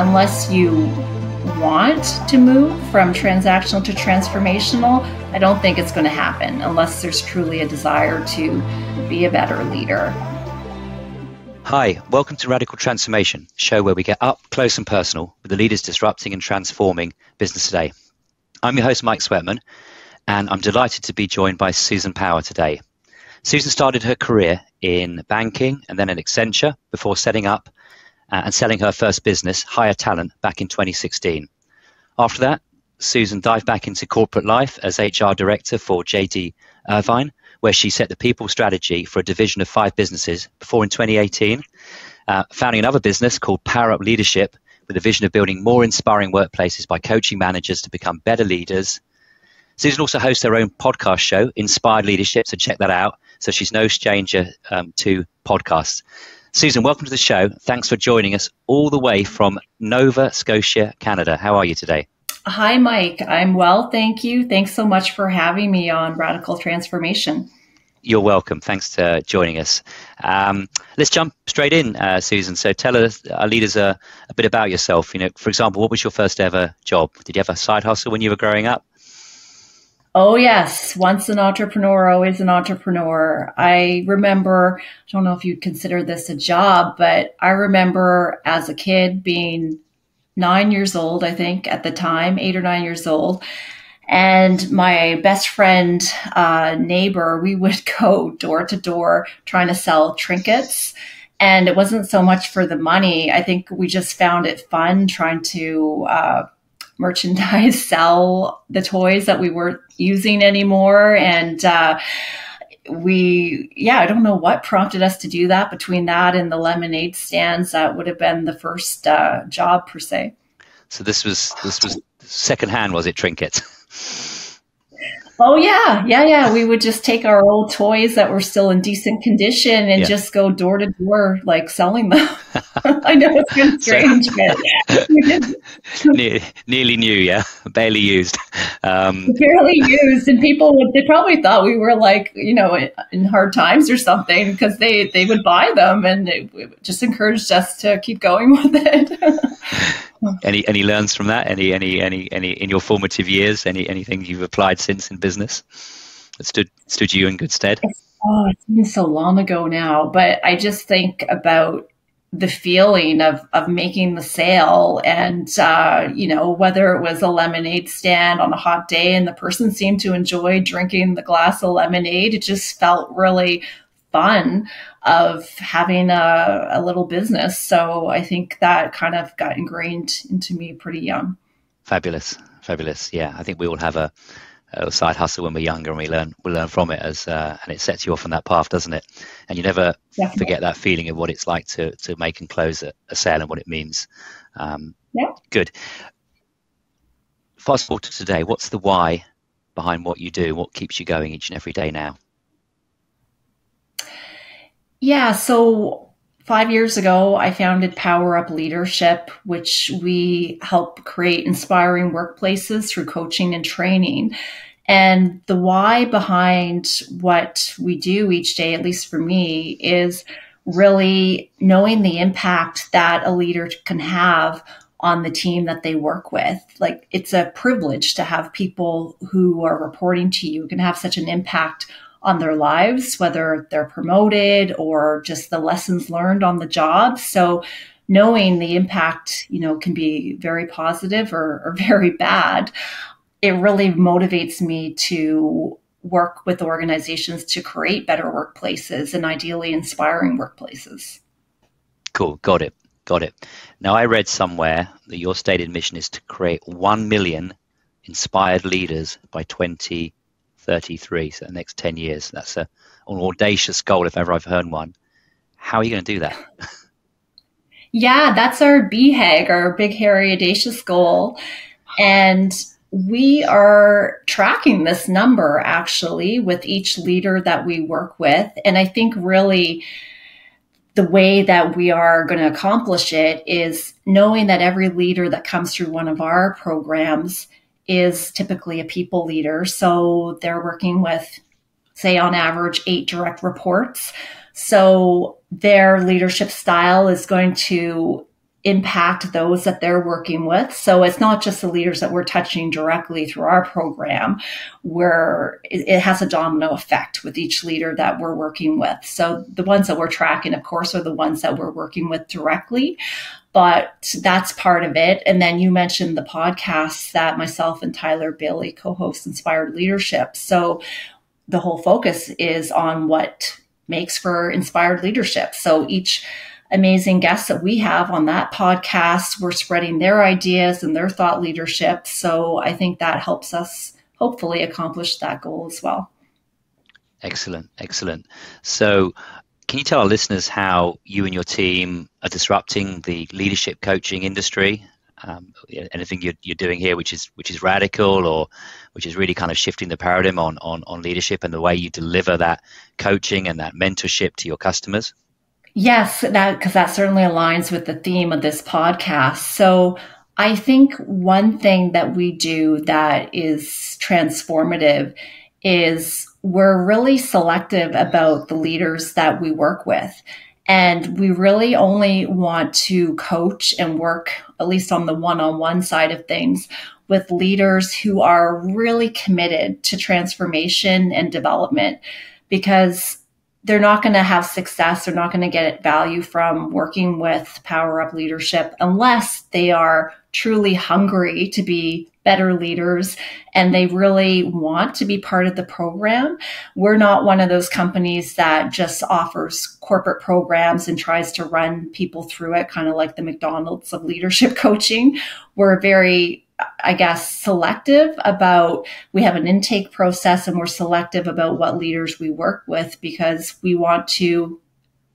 unless you want to move from transactional to transformational, I don't think it's going to happen unless there's truly a desire to be a better leader. Hi, welcome to Radical Transformation, a show where we get up close and personal with the leaders disrupting and transforming business today. I'm your host, Mike Swetman, and I'm delighted to be joined by Susan Power today. Susan started her career in banking and then at Accenture before setting up and selling her first business, Hire Talent, back in 2016. After that, Susan dived back into corporate life as HR director for JD Irvine, where she set the people strategy for a division of 5 businesses before in 2018, founding another business called PowerUp Leadership with a vision of building more inspiring workplaces by coaching managers to become better leaders. Susan also hosts her own podcast show, Inspired Leadership, so check that out. So she's no stranger to podcasts. Susan, welcome to the show. Thanks for joining us all the way from Nova Scotia, Canada. How are you today? Hi, Mike. I'm well, thank you. Thanks so much for having me on Radical Transformation. You're welcome. Thanks for joining us. Let's jump straight in, Susan. So tell us, our leaders, a bit about yourself. You know, for example, what was your first ever job? Did you have a side hustle when you were growing up? Oh, yes. Once an entrepreneur, always an entrepreneur. I remember, I don't know if you'd consider this a job, but I remember as a kid being 9 years old, I think at the time, 8 or 9 years old. And my best friend, neighbor, we would go door to door trying to sell trinkets. And it wasn't so much for the money. I think we just found it fun trying to merchandise, sell the toys that we weren't using anymore. And I don't know what prompted us to do that. Between that and the lemonade stands, that would have been the first job per se. So this was secondhand, was it, trinkets? Oh, yeah. We would just take our old toys that were still in decent condition and just go door to door, like selling them. I know it's kind of strange, but we did. Nearly new, yeah, barely used. Barely used, and they probably thought we were like, in hard times or something, because they would buy them, and it just encouraged us to keep going with it. Any learns from that? Any in your formative years? Anything you've applied since in business that stood you in good stead? It's been so long ago now, but I just think about the feeling of making the sale, and whether it was a lemonade stand on a hot day and the person seemed to enjoy drinking the glass of lemonade, it just felt really fun of having a little business. So I think that kind of got ingrained into me pretty young. Fabulous. Yeah, I think we all have a side hustle when we're younger, and we learn from it and it sets you off on that path, doesn't it? And you never forget that feeling of what it's like to make and close a sale and what it means. Good. Fast forward to today. What's the why behind what you do? What keeps you going each and every day now? Yeah, so 5 years ago, I founded PowerUp Leadership, which we help create inspiring workplaces through coaching and training. And the why behind what we do each day, at least for me, is really knowing the impact that a leader can have on the team that they work with. Like, it's a privilege to have people who are reporting to you can have such an impact on their lives, whether they're promoted or just the lessons learned on the job. So knowing the impact, can be very positive or very bad, it really motivates me to work with organizations to create better workplaces and ideally inspiring workplaces. Cool. Got it. Now, I read somewhere that your stated mission is to create 1 million inspired leaders by 2033, so the next 10 years. That's an audacious goal if ever I've heard one. How are you going to do that? Yeah, that's our BHAG, our big, hairy, audacious goal. And we are tracking this number actually with each leader that we work with. And I think really the way that we are going to accomplish it is knowing that every leader that comes through one of our programs is typically a people leader. So they're working with, say, on average, 8 direct reports. So their leadership style is going to impact those that they're working with. So it's not just the leaders that we're touching directly through our program, where it has a domino effect with each leader that we're working with. So the ones that we're tracking, of course, are the ones that we're working with directly, but that's part of it. And then you mentioned the podcasts that myself and Tyler Bailey co-host, Inspired Leadership. So the whole focus is on what makes for inspired leadership. So each amazing guests that we have on that podcast, we're spreading their ideas and their thought leadership. So I think that helps us hopefully accomplish that goal as well. Excellent, excellent. So can you tell our listeners how you and your team are disrupting the leadership coaching industry? Anything you're doing here which is radical, or which is really kind of shifting the paradigm on leadership and the way you deliver that coaching and that mentorship to your customers? Yes, because that certainly aligns with the theme of this podcast. So I think one thing that we do that is transformative is we're really selective about the leaders that we work with. And we really only want to coach and work, at least on the one-on-one side of things, with leaders who are really committed to transformation and development, because they're not going to have success. They're not going to get value from working with PowerUp Leadership unless they are truly hungry to be better leaders and they really want to be part of the program. We're not one of those companies that just offers corporate programs and tries to run people through it, kind of like the McDonald's of leadership coaching. We're very, I guess, selective about, we have an intake process and we're selective about what leaders we work with, because we want to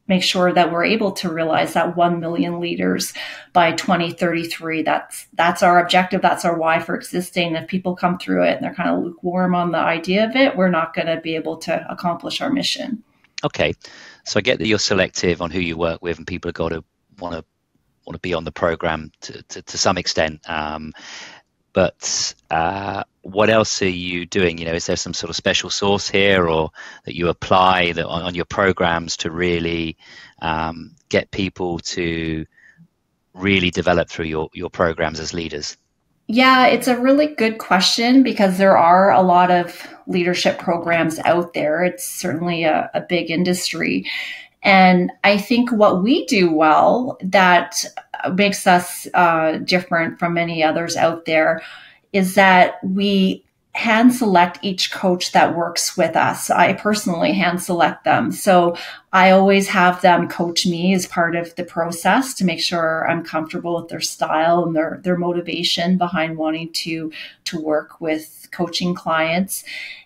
make sure that we're able to realize that 1 million leaders by 2033. That's our objective. That's our why for existing. If people come through it and they're kind of lukewarm on the idea of it, we're not going to be able to accomplish our mission. Okay. So I get that you're selective on who you work with, and people have got to want to be on the program to some extent. But what else are you doing? Is there some sort of special sauce here, or that you apply on your programs to really get people to really develop through your programs as leaders? Yeah, it's a really good question, because there are a lot of leadership programs out there. It's certainly a big industry. And I think what we do well that makes us different from many others out there is that we hand select each coach that works with us. I personally hand select them. So I always have them coach me as part of the process to make sure I'm comfortable with their style and their motivation behind wanting to work with coaching clients.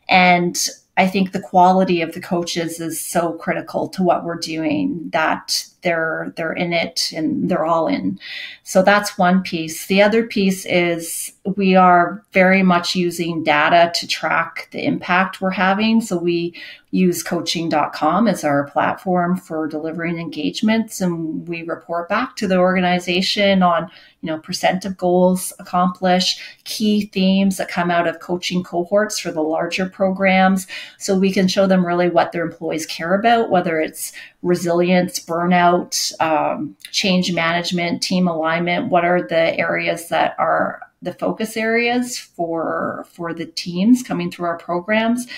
And I think the quality of the coaches is so critical to what we're doing, that they're in it and they're all in. So that's one piece. The other piece is we are very much using data to track the impact we're having. So we use coaching.com as our platform for delivering engagements, and we report back to the organization on percent of goals accomplished, key themes that come out of coaching cohorts for the larger programs. So we can show them really what their employees care about, whether it's resilience, burnout, change management, team alignment. What are the areas that are the focus areas for the teams coming through our programs?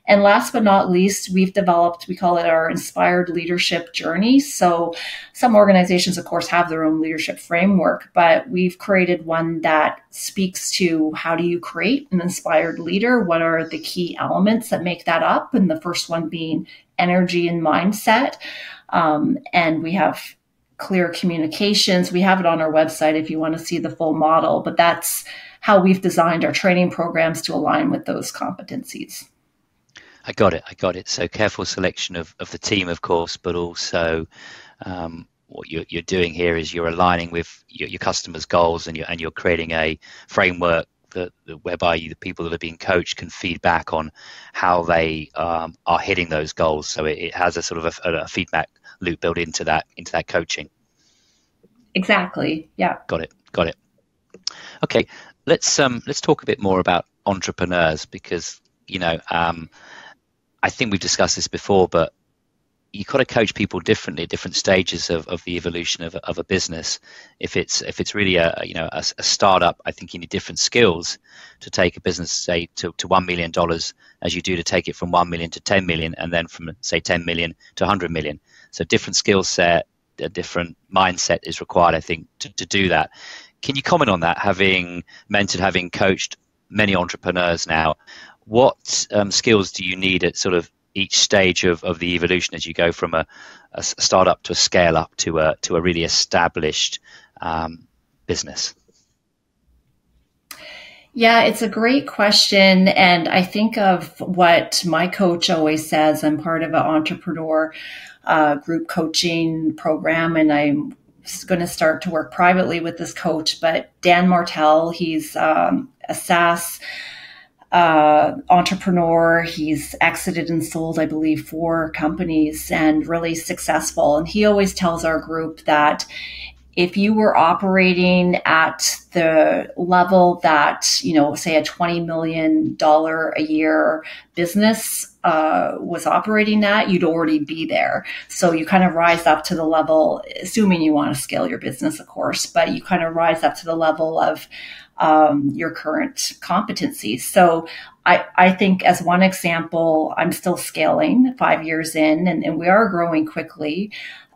And last but not least, we've developed, we call it our inspired leadership journey. So some organizations, of course, have their own leadership framework, but we've created one that speaks to how do you create an inspired leader? What are the key elements that make that up? And the first one being energy and mindset. And we have clear communications. We have it on our website if you want to see the full model, but that's how we've designed our training programs to align with those competencies. I got it. So careful selection of the team, of course, but also what you're doing here is you're aligning with your customers' goals, and you're creating a framework whereby the people that are being coached can feed back on how they are hitting those goals. So it has a sort of a feedback loop built into that coaching. Exactly. Yeah. Got it. Okay, let's talk a bit more about entrepreneurs, because I think we've discussed this before, but you got to coach people differently at different stages of the evolution of a business. If it's really a startup, I think you need different skills to take a business, say, to $1 million as you do to take it from 1 million to 10 million, and then from, say, 10 million to 100 million. So different skill set, a different mindset is required, I think, to do that. Can you comment on that, having mentored, having coached many entrepreneurs now? What skills do you need at sort of each stage of the evolution as you go from a startup to a scale up to a really established business? Yeah, it's a great question. And I think of what my coach always says. I'm part of an entrepreneur group coaching program, and I'm going to start to work privately with this coach. But Dan Martell, he's a SaaS entrepreneur. He's exited and sold, I believe, 4 companies and really successful. And he always tells our group that if you were operating at the level that, say a $20 million a year business was operating at, you'd already be there. So you kind of rise up to the level, assuming you want to scale your business, of course, but you kind of rise up to the level of your current competencies. So I think, as one example, I'm still scaling 5 years in, and we are growing quickly.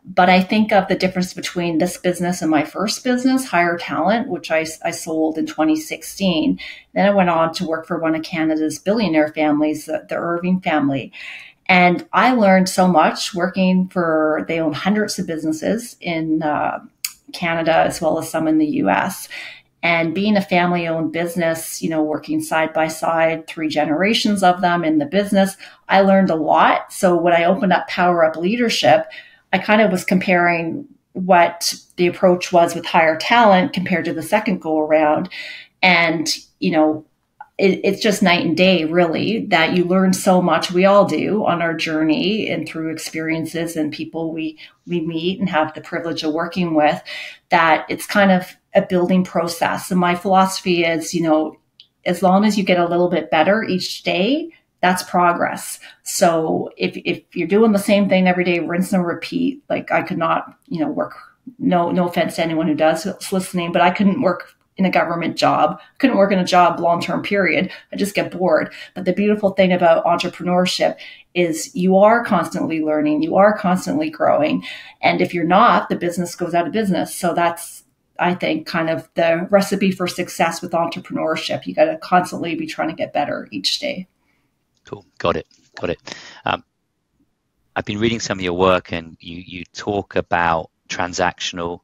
But I think of the difference between this business and my first business, Hire Talent, which I sold in 2016. Then I went on to work for one of Canada's billionaire families, the Irving family. And I learned so much working for, they own hundreds of businesses in Canada as well as some in the US. And being a family-owned business, working side by side, 3 generations of them in the business, I learned a lot. So when I opened up PowerUp Leadership, I kind of was comparing what the approach was with Hire Talent compared to the second go around. And, it's just night and day, really, that you learn so much. We all do on our journey and through experiences and people we meet and have the privilege of working with, that it's kind of a building process. And my philosophy is, as long as you get a little bit better each day, that's progress. So if you're doing the same thing every day, rinse and repeat, like I could not, work, no offense to anyone who does listening, but I couldn't work in a government job, couldn't work in a job long-term period. I just get bored. But the beautiful thing about entrepreneurship is you are constantly learning, you are constantly growing. And if you're not, the business goes out of business. So that's, I think, kind of the recipe for success with entrepreneurship. You got to constantly be trying to get better each day. Cool. Got it. I've been reading some of your work, and you talk about transactional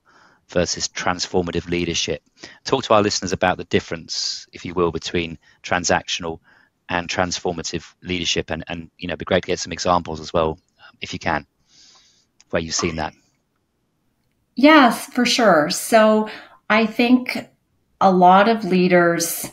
versus transformative leadership. Talk to our listeners about the difference, if you will, between transactional and transformative leadership, and it'd be great to get some examples as well, if you can, where you've seen that. Yes, for sure. So I think a lot of leaders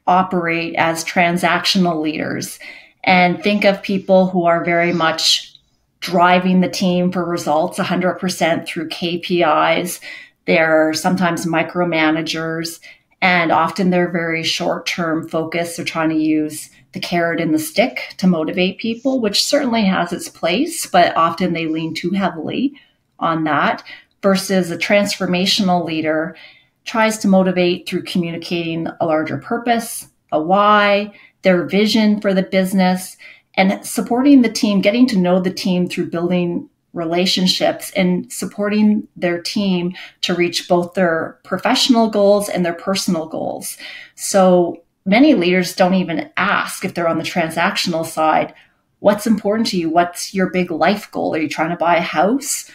operate as transactional leaders, and think of people who are very much driving the team for results 100% through KPIs. They're sometimes micromanagers, and often they're very short-term focused. They're trying to use the carrot and the stick to motivate people, which certainly has its place, but often they lean too heavily on that, versus a transformational leader tries to motivate through communicating a larger purpose, a why, their vision for the business, and supporting the team, getting to know the team through building relationships and supporting their team to reach both their professional goals and their personal goals. So many leaders don't even ask, if they're on the transactional side, what's important to you? What's your big life goal? Are you trying to buy a house?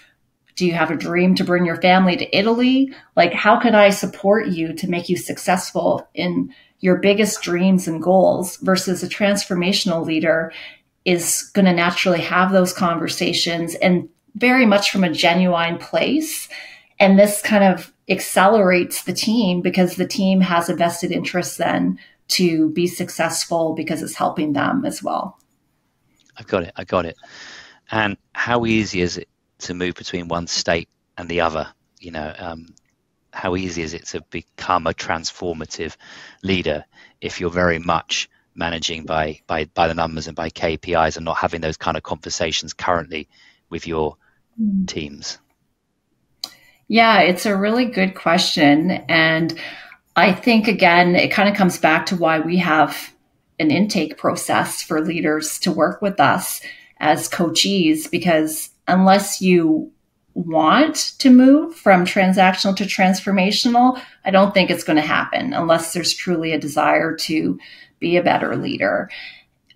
Do you have a dream to bring your family to Italy? Like, how can I support you to make you successful in your biggest dreams and goals? Versus a transformational leader is going to naturally have those conversations, and very much from a genuine place. And this kind of accelerates the team, because the team has a vested interest then to be successful, because it's helping them as well. I got it. And how easy is it to move between one state and the other? How easy is it to become a transformative leader if you're very much managing by the numbers and by KPIs and not having those kind of conversations currently with your teams? Yeah, it's a really good question. And I think, again, it kind of comes back to why we have an intake process for leaders to work with us as coachees, because unless you want to move from transactional to transformational, I don't think it's going to happen unless there's truly a desire to be a better leader.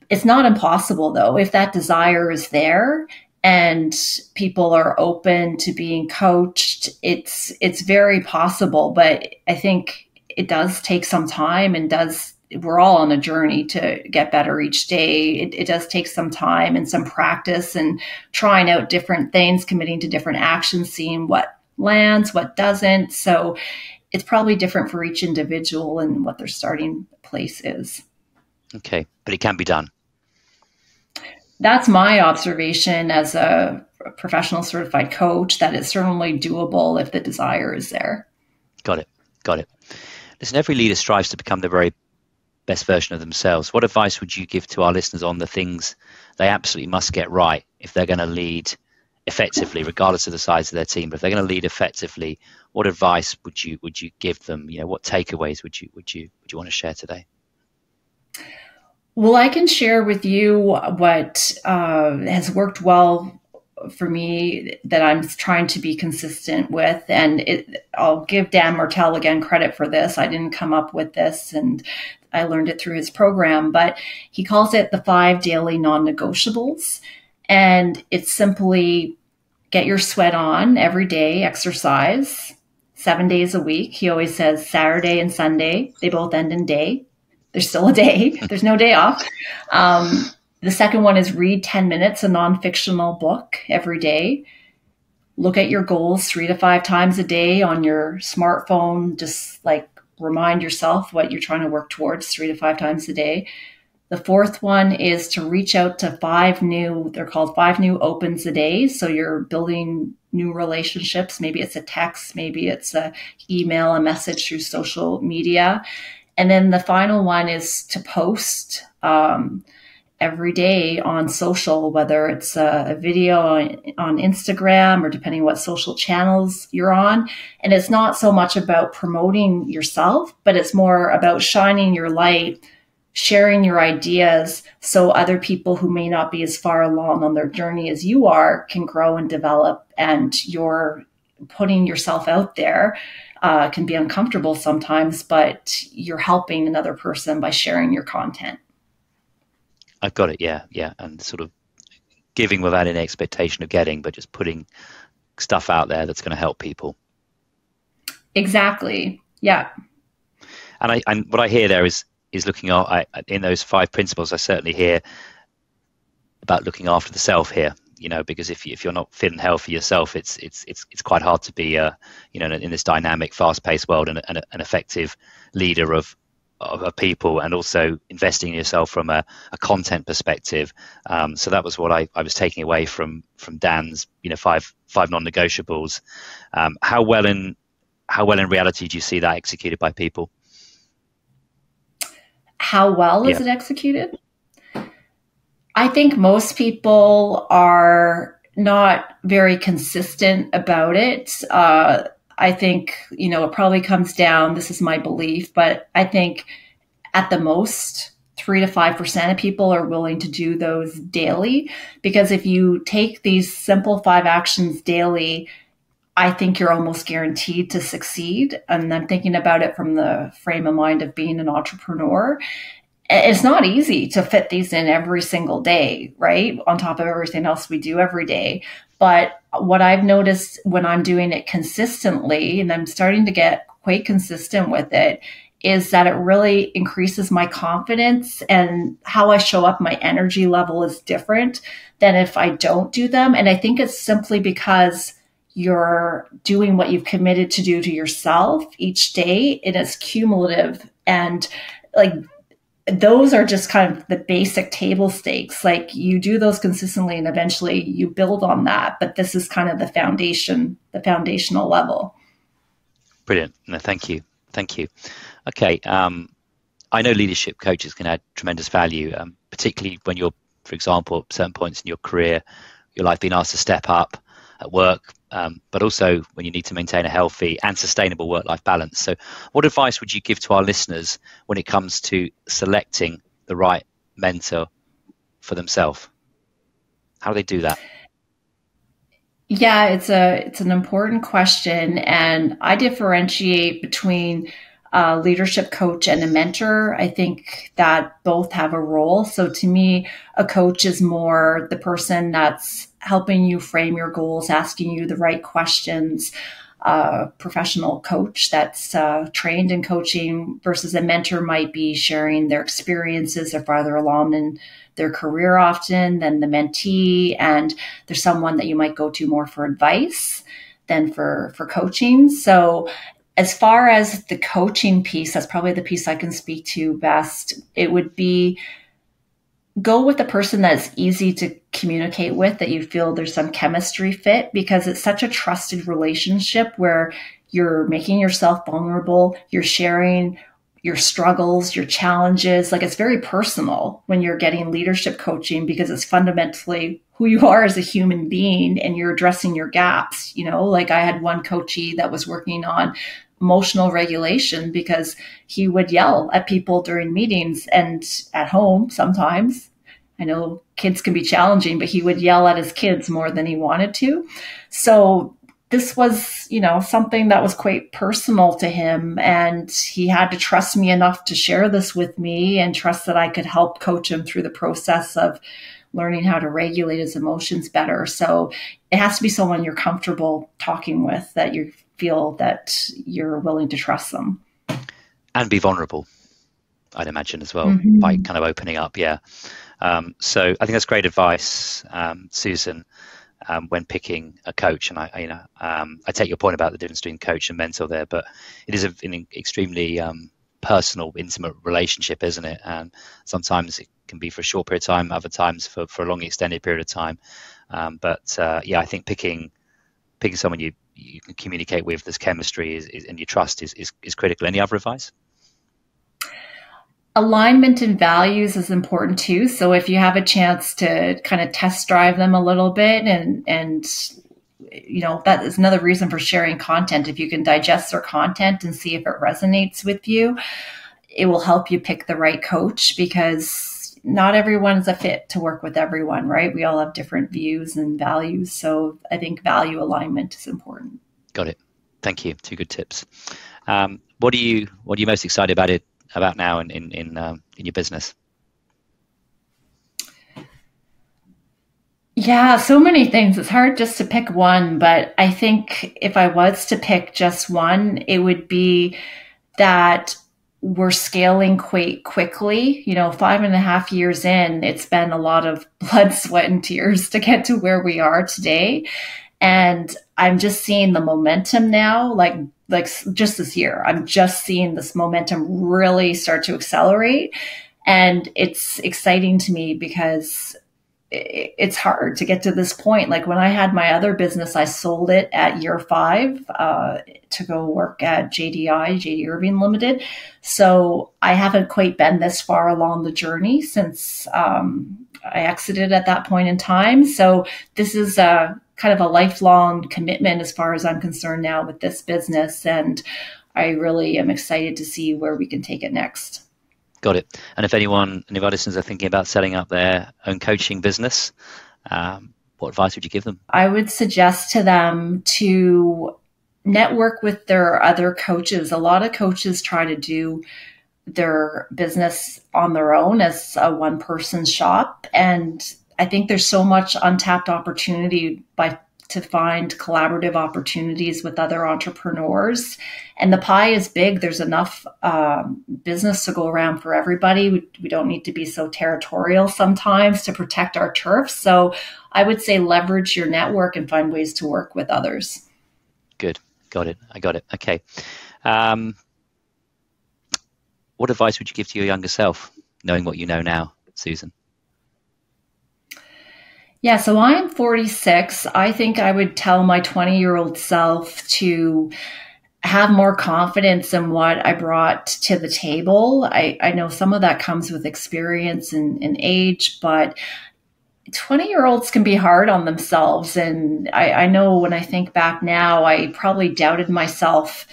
It's not impossible, though, if that desire is there and people are open to being coached. It's very possible, but I think it does take some time, and we're all on a journey to get better each day. It does take some time and some practice and trying out different things, committing to different actions, seeing what lands, what doesn't. So it's probably different for each individual and what their starting place is. Okay, but it can be done. That's my observation as a professional certified coach, that it's certainly doable if the desire is there. Got it. Listen, every leader strives to become the very best version of themselves. What advice would you give to our listeners on the things they absolutely must get right if they're going to lead effectively, regardless of the size of their team? But if they're going to lead effectively, what advice would you give them? What takeaways would you want to share today? Well, I can share with you what has worked well for me that I'm trying to be consistent with. And I'll give Dan Martell again credit for this. I didn't come up with this, and I learned it through his program, but he calls it the 5 daily non-negotiables. And it's simply get your sweat on every day, exercise 7 days a week. He always says Saturday and Sunday, they both end in day. There's still a day. There's no day off. The second one is read 10 minutes, a non-fictional book every day. Look at your goals 3 to 5 times a day on your smartphone. Just like remind yourself what you're trying to work towards 3 to 5 times a day. The fourth one is to reach out to they're called 5 new opens a day. So you're building new relationships. Maybe it's a text, maybe it's an email, a message through social media. And then the final one is to post every day on social, whether it's a video on Instagram or depending what social channels you're on. And it's not so much about promoting yourself, but it's more about shining your light, sharing your ideas so other people who may not be as far along on their journey as you are can grow and develop. And you're putting yourself out there. Can be uncomfortable sometimes, but you're helping another person by sharing your content. I've got it. Yeah. And sort of giving without any expectation of getting, but just putting stuff out there that's going to help people. Exactly. Yeah. And what I hear there is looking at, in those 5 principles, I certainly hear about looking after the self here. Because if you're not fit and healthy yourself, it's quite hard to be in this dynamic, fast-paced world and an effective leader of people, and also investing in yourself from a content perspective. So that was what I was taking away from Dan's 5 non-negotiables. How well in reality do you see that executed by people? How well is it executed? I think most people are not very consistent about it. I think, it probably comes down, this is my belief, but I think at the most 3 to 5% of people are willing to do those daily. Because if you take these simple 5 actions daily, I think you're almost guaranteed to succeed. And I'm thinking about it from the frame of mind of being an entrepreneur. It's not easy to fit these in every single day, right? On top of everything else we do every day. But what I've noticed when I'm doing it consistently, and I'm starting to get quite consistent with it, is that it really increases my confidence, and how I show up, my energy level is different than if I don't do them. And I think it's simply because you're doing what you've committed to do to yourself each day, and it's cumulative. And like, those are just kind of the basic table stakes. Like, you do those consistently and eventually you build on that. But this is kind of the foundational level. Brilliant. No, thank you. Okay. I know leadership coaches can add tremendous value, particularly when you're, for example, at certain points in your career, your life being asked to step up at work, but also when you need to maintain a healthy and sustainable work-life balance. So what advice would you give to our listeners when it comes to selecting the right mentor for themselves? How do they do that? Yeah, it's an important question, and I differentiate between a leadership coach and a mentor. I think that both have a role. So to me, a coach is more the person that's helping you frame your goals, asking you the right questions. A professional coach that's trained in coaching versus a mentor might be sharing their experiences. They're farther along in their career often than the mentee, and there's someone that you might go to more for advice than for coaching. So as far as the coaching piece, that's probably the piece I can speak to best. It would be go with the person that's easy to communicate with, that you feel there's some chemistry fit, because it's such a trusted relationship where you're making yourself vulnerable, you're sharing your struggles, your challenges. Like, it's very personal when you're getting leadership coaching, because it's fundamentally who you are as a human being, and you're addressing your gaps. You know, like I had one coachee that was working on emotional regulation because he would yell at people during meetings and at home sometimes. I know kids can be challenging, but he would yell at his kids more than he wanted to. So this was, you know, something that was quite personal to him. And he had to trust me enough to share this with me and trust that I could help coach him through the process of learning how to regulate his emotions better. So it has to be someone you're comfortable talking with, that you feel that you're willing to trust them. And be vulnerable, I'd imagine, as well, Mm-hmm. by kind of opening up. Yeah. So I think that's great advice, Susan, when picking a coach. And I take your point about the difference between coach and mentor there, but it is an extremely personal, intimate relationship, isn't it? And sometimes it can be for a short period of time, other times for a long extended period of time. But I think picking someone you can communicate with, there's chemistry and you trust is critical. Any other advice? Alignment and values is important too. So if you have a chance to kind of test drive them a little bit, and you know, that is another reason for sharing content. If you can digest their content and see if it resonates with you, it will help you pick the right coach, because not everyone is a fit to work with everyone, right? We all have different views and values. So I think value alignment is important. Got it. Thank you. Two good tips. What are you most excited about now in your business? Yeah, so many things. It's hard just to pick one, but I think if I was to pick just one, it would be that we're scaling quite quickly. You know, 5.5 years in, it's been a lot of blood, sweat, and tears to get to where we are today. And I'm just seeing the momentum now, like just this year, I'm just seeing this momentum really start to accelerate. And it's exciting to me because it's hard to get to this point. Like when I had my other business, I sold it at year 5 to go work at JD Irving Limited. So I haven't quite been this far along the journey since I exited at that point in time. So this is a kind of a lifelong commitment as far as I'm concerned now with this business. And I really am excited to see where we can take it next. Got it. And if any of our listeners are thinking about setting up their own coaching business, what advice would you give them? I would suggest to them to network with their other coaches. A lot of coaches try to do their business on their own as a one-person shop. And I think there's so much untapped opportunity to find collaborative opportunities with other entrepreneurs. And the pie is big. There's enough business to go around for everybody. We don't need to be so territorial sometimes to protect our turf. So I would say leverage your network and find ways to work with others. Good. Got it. I got it. Okay. What advice would you give to your younger self, knowing what you know now, Susan? Yeah, so I'm 46. I think I would tell my 20-year-old self to have more confidence in what I brought to the table. I know some of that comes with experience and age, but 20-year-olds can be hard on themselves. And I know when I think back now, I probably doubted myself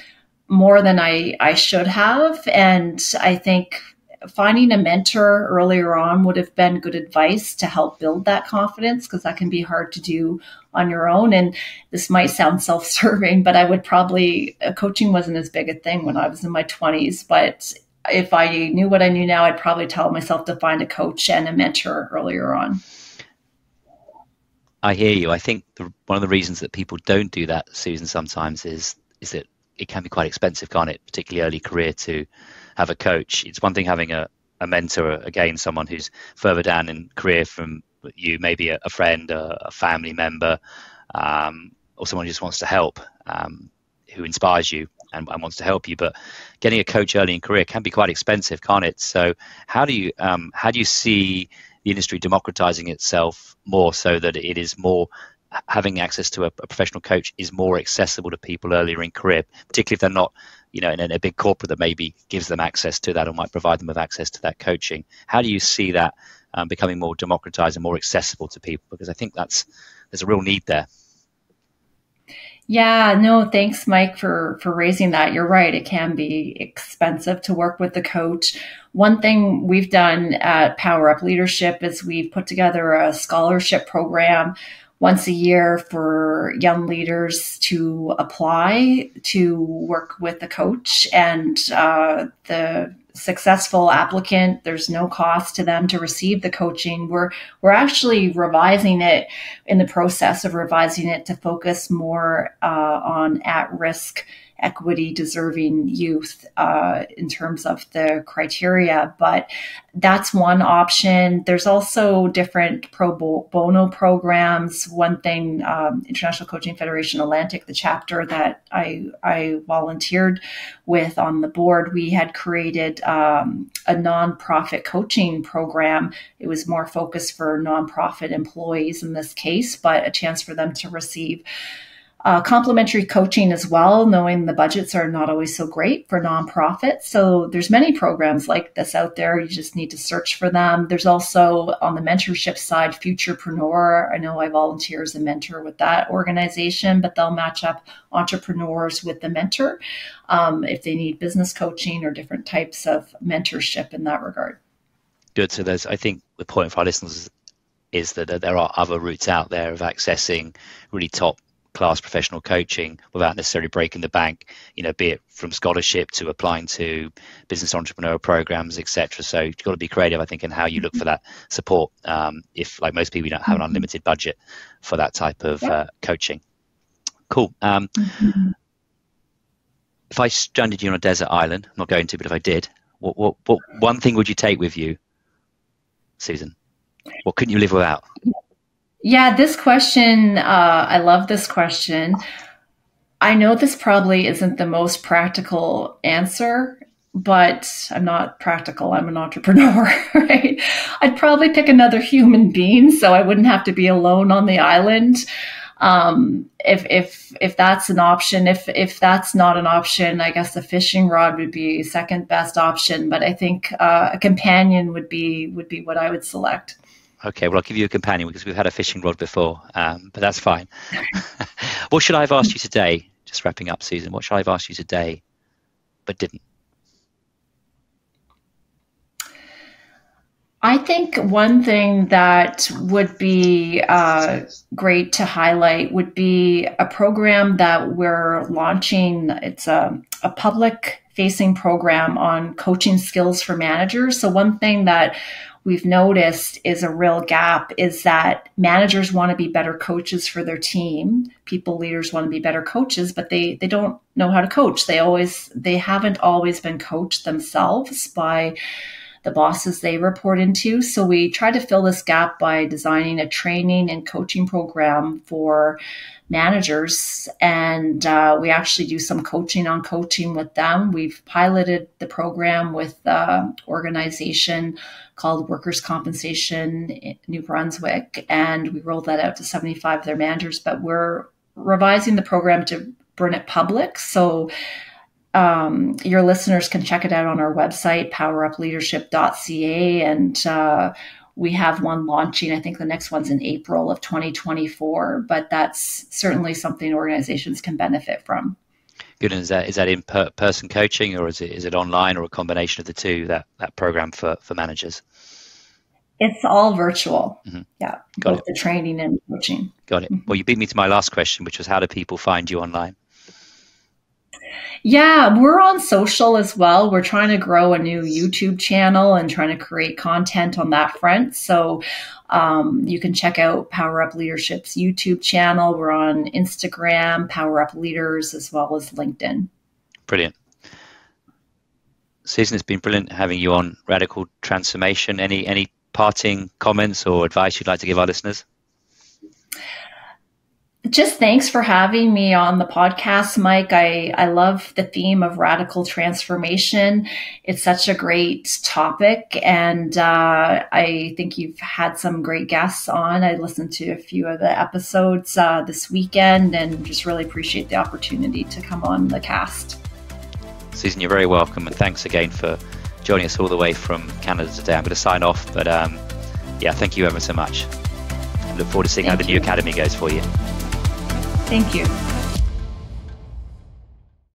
more than I should have. And I think finding a mentor earlier on would have been good advice to help build that confidence, because that can be hard to do on your own. And this might sound self-serving, but I would probably, coaching wasn't as big a thing when I was in my 20s. But if I knew what I knew now, I'd probably tell myself to find a coach and a mentor earlier on. I hear you. I think one of the reasons that people don't do that, Susan, sometimes is that it can be quite expensive, can't it? Particularly early career, to have a coach. It's one thing having a mentor, again, someone who's further down in career from you, maybe a friend, a family member, or someone who just wants to help, who inspires you and wants to help you. But getting a coach early in career can be quite expensive, can't it? So how do you see the industry democratizing itself more so that it is more, having access to a professional coach is more accessible to people earlier in career, particularly if they're not, in a big corporate that maybe gives them access to that or might provide them with access to that coaching? How do you see that becoming more democratized and more accessible to people? Because I think there's a real need there. Yeah, no, thanks, Mike, for raising that. You're right. It can be expensive to work with the coach. One thing we've done at PowerUp Leadership is we've put together a scholarship program once a year for young leaders to apply to work with a coach. And the successful applicant, there's no cost to them to receive the coaching. We're actually revising it, in the process of revising it, to focus more on at-risk, equity deserving youth in terms of the criteria. But that's one option. There's also different pro bono programs. One thing, International Coaching Federation Atlantic, the chapter that I volunteered with on the board, we had created a nonprofit coaching program. It was more focused for nonprofit employees in this case, but a chance for them to receive complimentary coaching as well, knowing the budgets are not always so great for nonprofits. So there's many programs like this out there. You just need to search for them. There's also, on the mentorship side, Futurepreneur. I know I volunteer as a mentor with that organization, but they'll match up entrepreneurs with the mentor if they need business coaching or different types of mentorship in that regard. Good. So I think the point for our listeners is that there are other routes out there of accessing really top class professional coaching without necessarily breaking the bank, be it from scholarship to applying to business entrepreneurial programs, etc. So you've got to be creative, I think, in how you look for that support. If, like most people, you don't have an unlimited budget for that type of coaching. Cool. If I stranded you on a desert island, I'm not going to, but if I did, what one thing would you take with you, Susan? What couldn't you live without? Yeah, this question, I love this question. I know this probably isn't the most practical answer, but I'm not practical. I'm an entrepreneur, right? I'd probably pick another human being so I wouldn't have to be alone on the island. If that's an option. If that's not an option, I guess the fishing rod would be second best option. But I think a companion would be what I would select. Okay, well, I'll give you a companion because we've had a fishing rod before, but that's fine. What should I have asked you today? Just wrapping up, Susan. What should I have asked you today, but didn't? I think one thing that would be great to highlight would be a program that we're launching. It's a public-facing program on coaching skills for managers. So one thing that we've noticed is a real gap is that managers want to be better coaches for their team. People leaders want to be better coaches, but they don't know how to coach. They haven't always been coached themselves by the bosses they report into. So we try to fill this gap by designing a training and coaching program for managers. And we actually do some coaching on coaching with them. We've piloted the program with an organization called Workers' Compensation in New Brunswick. And we rolled that out to 75 of their managers, but we're revising the program to burn it public. So your listeners can check it out on our website, powerupleadership.ca. And we have one launching. I think the next one's in April of 2024, but that's certainly something organizations can benefit from. Good. And is that in person coaching, or is it online, or a combination of the two, that program for managers? It's all virtual. Mm-hmm. Yeah. Got both it. The training and coaching. Got it. Well, you beat me to my last question, which was, how do people find you online? Yeah, we're on social as well. We're trying to grow a new YouTube channel and trying to create content on that front. So you can check out PowerUp Leadership's YouTube channel. We're on Instagram, PowerUp Leaders, as well as LinkedIn. Brilliant. Susan, it's been brilliant having you on Radical Transformation. Any parting comments or advice you'd like to give our listeners? Just thanks for having me on the podcast, Mike. I love the theme of radical transformation. It's such a great topic, and I think you've had some great guests on. I listened to a few of the episodes this weekend, and just really appreciate the opportunity to come on the cast. Susan, you're very welcome, and thanks again for joining us all the way from Canada today. I'm going to sign off, but thank you ever so much. I look forward to seeing how the new academy goes for you. Thank you.